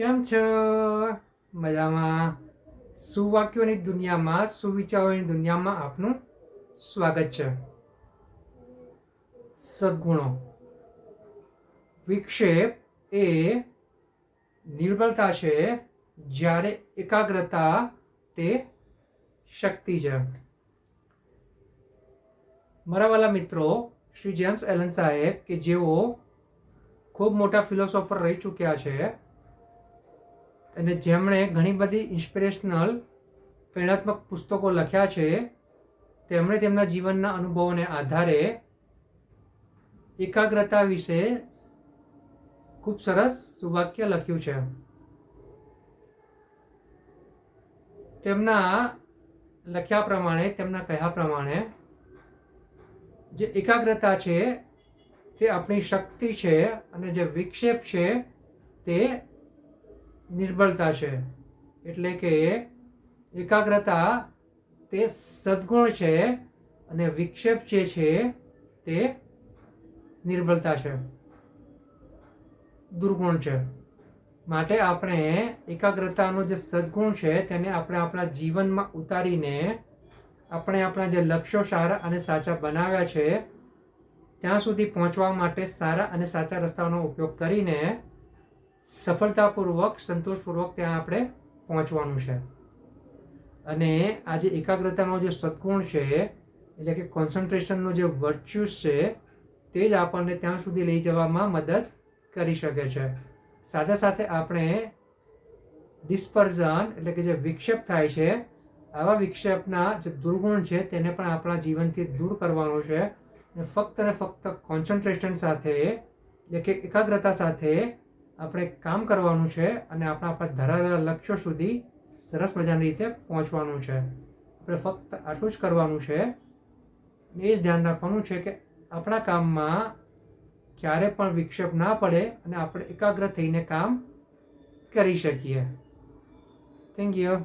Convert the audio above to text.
કેમ છો? મજામાં? સુવાક્યોની દુનિયામાં, સુવિચારોની દુનિયામાં આપનું સ્વાગત છે. સદ્ગુણો. વિક્ષેપ એ નિર્બળતા છે, જ્યારે એકાગ્રતા તે શક્તિ છે. મારા વાલા મિત્રો, શ્રી જેમ્સ એલન સાહેબ, કે જેઓ ખૂબ મોટા ફિલોસોફર રહી ચૂક્યા છે અને જેમણે ઘણી બધી ઇન્સ્પિરેશનલ પ્રેરણાત્મક પુસ્તકો લખ્યા છે, તેમણે તેમના જીવનના અનુભવોને આધારે એકાગ્રતા વિશે ખૂબ સરસ સુવાક્ય લખ્યું છે. તેમના લખ્યા પ્રમાણે, તેમના કહ્યા પ્રમાણે, જે એકાગ્રતા છે તે આપણી શક્તિ છે અને જે વિક્ષેપ છે તે નિર્બળતા છે. એટલે કે એકાગ્રતા તે સદ્ગુણ છે અને વિક્ષેપ જે છે તે નિર્બળતા છે, દુર્ગુણ છે. માટે આપણે એકાગ્રતાનો જે સદ્ગુણ છે તેને આપણે આપણા જીવનમાં ઉતારીને આપણે આપણા જે લક્ષ્યો સારા અને સાચા બનાવ્યા છે ત્યાં સુધી પહોંચવા માટે સારા અને સાચા રસ્તાઓનો ઉપયોગ કરીને સફળતાપૂર્વક, સંતોષપૂર્વક ત્યાં આપણે પહોંચવાનું છે. અને આ જે એકાગ્રતાનો જે સદ્ગુણ છે, એટલે કે કોન્સન્ટ્રેશનનો જે વર્ચ્યુસ છે, તે જ આપણને ત્યાં સુધી લઈ જવામાં મદદ કરી શકે છે. સાથે સાથે આપણે ડિસ્પર્ઝન, એટલે કે જે વિક્ષેપ થાય છે, આવા વિક્ષેપના જે દુર્ગુણ છે તેને પણ આપણા જીવનથી દૂર કરવાનું છે. અને ફક્ત ને ફક્ત કોન્સન્ટ્રેશન સાથે, એટલે કે એકાગ્રતા સાથે આપણે કામ કરવાનું છે અને આપણા ધરાવેલા લક્ષ્યો સુધી સરસ મજાની રીતે પહોંચવાનું છે. આપણે ફક્ત આટલું જ કરવાનું છે. એ જ ધ્યાન રાખવાનું છે કે આપણા કામમાં ક્યારે પણ વિક્ષેપ ના પડે અને આપણે એકાગ્ર થઈને કામ કરી શકીએ. Thank you.